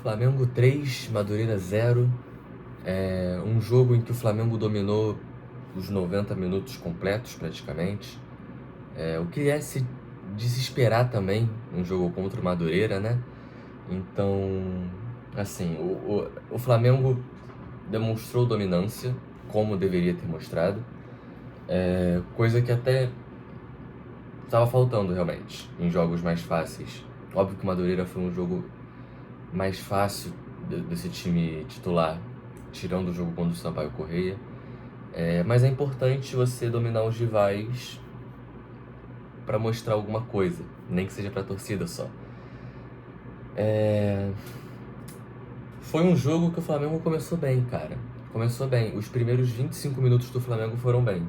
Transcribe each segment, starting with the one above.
Flamengo 3, Madureira 0. Um jogo em que o Flamengo dominou os 90 minutos completos, praticamente. O que é se desesperar também um jogo contra o Madureira, né? Então, assim, o Flamengo demonstrou dominância, como deveria ter mostrado. Coisa que até estava faltando, realmente, em jogos mais fáceis. Óbvio que o Madureira foi um jogo mais fácil desse time titular, tirando o jogo contra o Sampaio Corrêa. Mas é importante você dominar os rivais para mostrar alguma coisa, nem que seja para a torcida só. Foi um jogo que o Flamengo começou bem, cara. Começou bem. Os primeiros 25 minutos do Flamengo foram bem.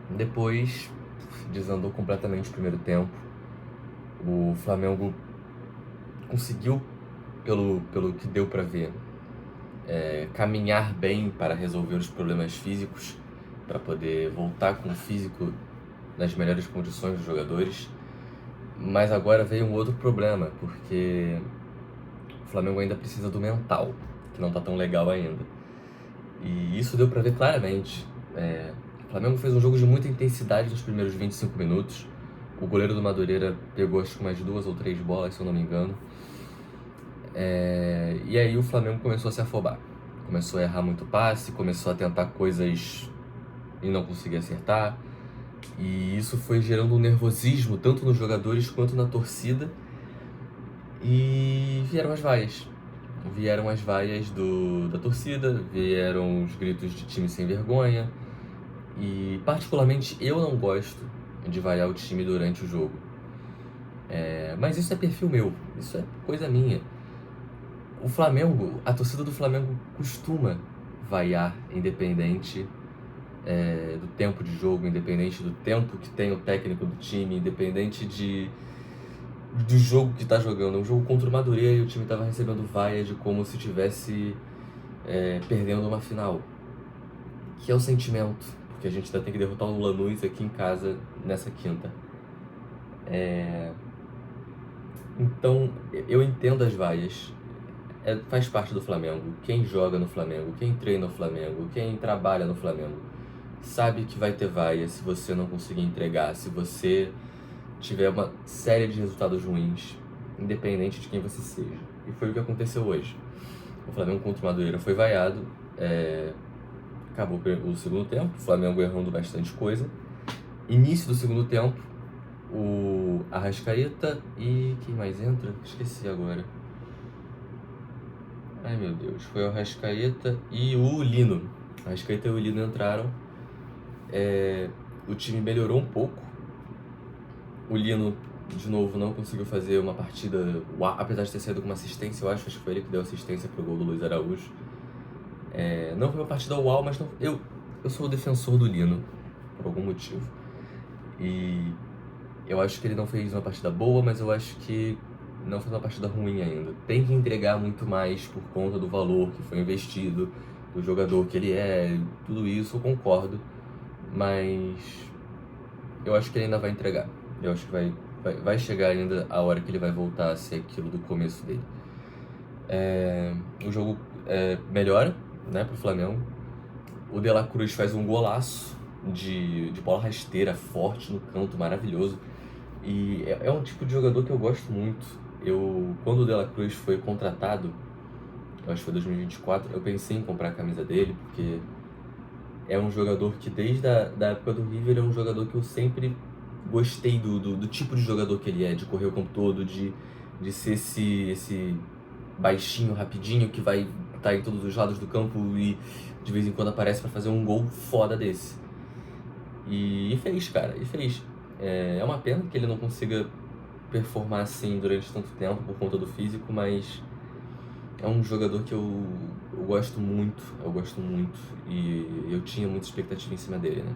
Depois desandou completamente o primeiro tempo. O Flamengo conseguiu, pelo que deu para ver, caminhar bem para resolver os problemas físicos, para poder voltar com o físico nas melhores condições dos jogadores. Mas agora veio um outro problema, porque o Flamengo ainda precisa do mental, que não tá tão legal ainda. E isso deu para ver claramente. O Flamengo fez um jogo de muita intensidade nos primeiros 25 minutos. O goleiro do Madureira pegou acho que umas 2 ou 3 bolas, se eu não me engano. E aí o Flamengo começou a se afobar. Começou a errar muito passe, começou a tentar coisas e não conseguia acertar. E isso foi gerando um nervosismo tanto nos jogadores quanto na torcida. E vieram as vaias. Vieram as vaias da torcida, vieram os gritos de time sem vergonha. E particularmente eu não gosto de vaiar o time durante o jogo. Mas isso é perfil meu, isso é coisa minha. O Flamengo, a torcida do Flamengo costuma vaiar, independente do tempo de jogo, independente do tempo que tem o técnico do time, independente do jogo que tá jogando. É um jogo contra o Madureira e o time tava recebendo vaia de como se estivesse perdendo uma final. Que é o sentimento, porque a gente ainda tem que derrotar o Lanús aqui em casa nessa quinta. Então, eu entendo as vaias. Faz parte do Flamengo. Quem joga no Flamengo, quem treina no Flamengo, quem trabalha no Flamengo, sabe que vai ter vaia se você não conseguir entregar, se você tiver uma série de resultados ruins, independente de quem você seja. E foi o que aconteceu hoje. O Flamengo contra o Madureira foi vaiado. Acabou o segundo tempo, o Flamengo errando bastante coisa. Início do segundo tempo, o Arrascaeta e... quem mais entra? Esqueci agora. Ai meu Deus, foi o Arrascaeta e o Lino. O Arrascaeta e o Lino entraram. O time melhorou um pouco. O Lino, de novo, não conseguiu fazer uma partida, apesar de ter saído com uma assistência, eu acho que foi ele que deu assistência pro gol do Luiz Araújo. Não foi uma partida uau, mas eu sou o defensor do Lino, por algum motivo. E eu acho que ele não fez uma partida boa, mas eu acho que não fez uma partida ruim ainda. Tem que entregar muito mais por conta do valor que foi investido, do jogador que ele tudo isso eu concordo. Mas eu acho que ele ainda vai entregar. Eu acho que vai chegar ainda a hora que ele vai voltar a ser aquilo do começo dele. O jogo melhora, né, pro Flamengo. O De La Cruz faz um golaço de bola rasteira, forte no canto, maravilhoso. E é um tipo de jogador que eu gosto muito. Quando o De La Cruz foi contratado, eu acho que foi 2024, eu pensei em comprar a camisa dele, porque é um jogador que desde da época do River é um jogador que eu sempre gostei do tipo de jogador que ele de correr o campo todo, de ser esse baixinho, rapidinho, que vai estar em todos os lados do campo e de vez em quando aparece para fazer um gol foda desse. E fez, cara, e fez. É uma pena que ele não consiga performar assim durante tanto tempo por conta do físico, mas é um jogador que eu gosto muito, e eu tinha muita expectativa em cima dele, né?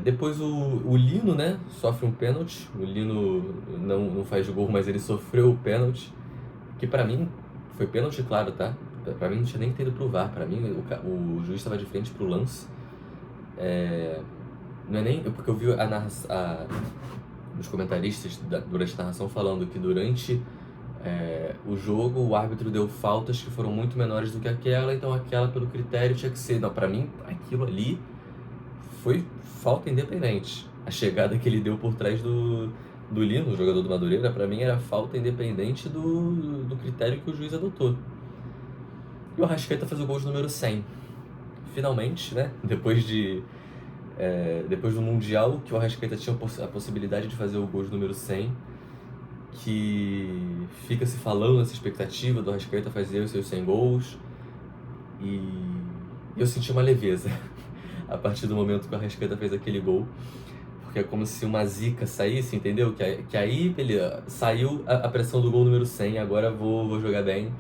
Depois o Lino, né, sofre um pênalti. O Lino não faz gol, mas ele sofreu o pênalti, que pra mim foi pênalti, claro, tá? Pra mim não tinha nem que ter ido pro VAR, pra mim o juiz estava de frente pro lance. Não é nem... porque eu vi dos comentaristas durante a narração falando que durante o jogo o árbitro deu faltas que foram muito menores do que aquela, então aquela pelo critério tinha que ser. Não, pra mim aquilo ali foi falta independente. A chegada que ele deu por trás do Lino, o jogador do Madureira, pra mim era falta independente do critério que o juiz adotou. E o Arrascaeta fez o gol de número 100. Finalmente, né? Depois do Mundial, que o Arrascaeta tinha a possibilidade de fazer o gol de número 100, que fica se falando essa expectativa do Arrascaeta fazer os seus 100 gols, e eu senti uma leveza a partir do momento que o Arrascaeta fez aquele gol, porque é como se uma zica saísse, entendeu? Que aí, beleza, saiu a pressão do gol número 100, agora vou jogar bem.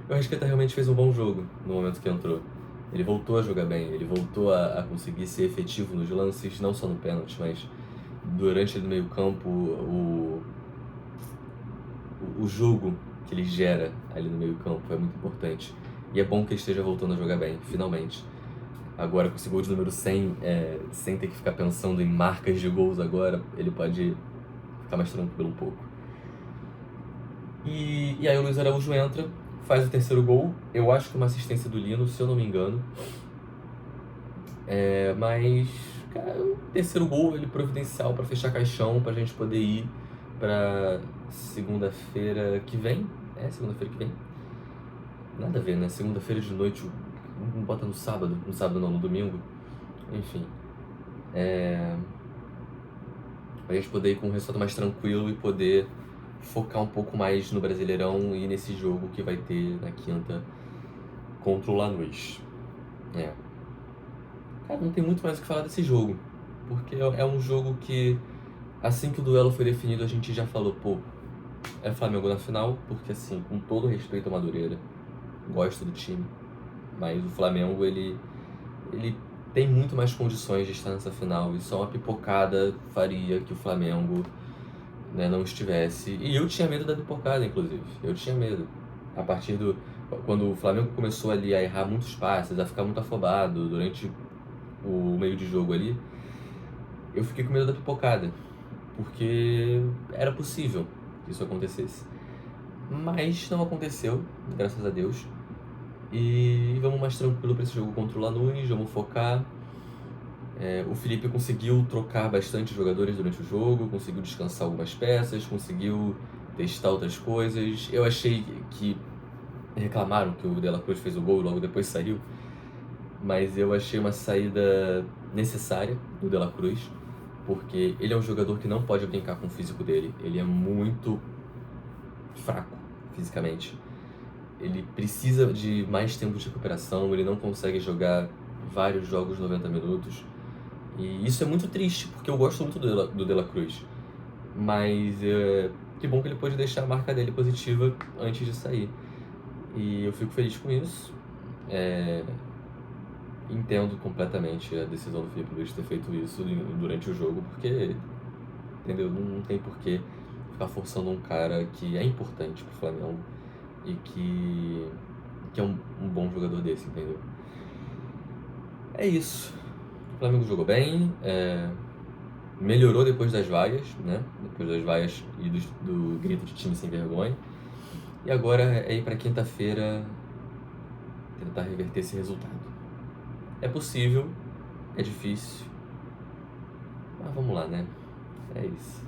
E o Arrascaeta realmente fez um bom jogo no momento que entrou. Ele voltou a jogar bem, ele voltou a conseguir ser efetivo nos lances, não só no pênalti, mas durante ele no meio campo, o jogo que ele gera ali no meio campo é muito importante. E é bom que ele esteja voltando a jogar bem, finalmente. Agora com esse gol de número 100, sem ter que ficar pensando em marcas de gols agora, ele pode ficar mais tranquilo um pouco. E aí o Luiz Araújo entra, faz o terceiro gol, eu acho que uma assistência do Lino, se eu não me engano. Mas, cara, o terceiro gol, ele providencial pra fechar caixão, pra gente poder ir pra segunda-feira que vem. Segunda-feira que vem. Nada a ver, né? Segunda-feira de noite, não bota no sábado não, no domingo. Enfim. Pra gente poder ir com um resultado mais tranquilo e poder focar um pouco mais no Brasileirão e nesse jogo que vai ter na quinta contra o Lanús. Cara, não tem muito mais o que falar desse jogo, porque é um jogo que, assim que o duelo foi definido, a gente já falou, pô, é Flamengo na final, porque assim, com todo respeito ao Madureira, gosto do time, mas o Flamengo, ele tem muito mais condições de estar nessa final, e só uma pipocada faria que o Flamengo, né, não estivesse. E eu tinha medo da pipocada, inclusive, eu tinha medo. A partir quando o Flamengo começou ali a errar muitos passes, a ficar muito afobado durante o meio de jogo ali, eu fiquei com medo da pipocada, porque era possível que isso acontecesse. Mas não aconteceu, graças a Deus. E vamos mais tranquilo para esse jogo contra o Lanús, vamos focar. O Felipe conseguiu trocar bastante jogadores durante o jogo, conseguiu descansar algumas peças, conseguiu testar outras coisas. Eu achei que reclamaram que o De La Cruz fez o gol e logo depois saiu, mas eu achei uma saída necessária do De La Cruz, porque ele é um jogador que não pode brincar com o físico dele. Ele é muito fraco fisicamente. Ele precisa de mais tempo de recuperação, ele não consegue jogar vários jogos 90 minutos. E isso é muito triste, porque eu gosto muito do De La Cruz. Mas que bom que ele pôde deixar a marca dele positiva antes de sair. E eu fico feliz com isso. Entendo completamente a decisão do Felipe Luiz ter feito isso durante o jogo, porque, entendeu? Não tem porquê ficar forçando um cara que é importante pro Flamengo e que é um bom jogador desse, entendeu? É isso. O Flamengo jogou bem, melhorou depois das vaias, né? Depois das vaias e do grito de time sem vergonha. E agora é ir pra quinta-feira tentar reverter esse resultado. É possível, é difícil, mas vamos lá, né? É isso.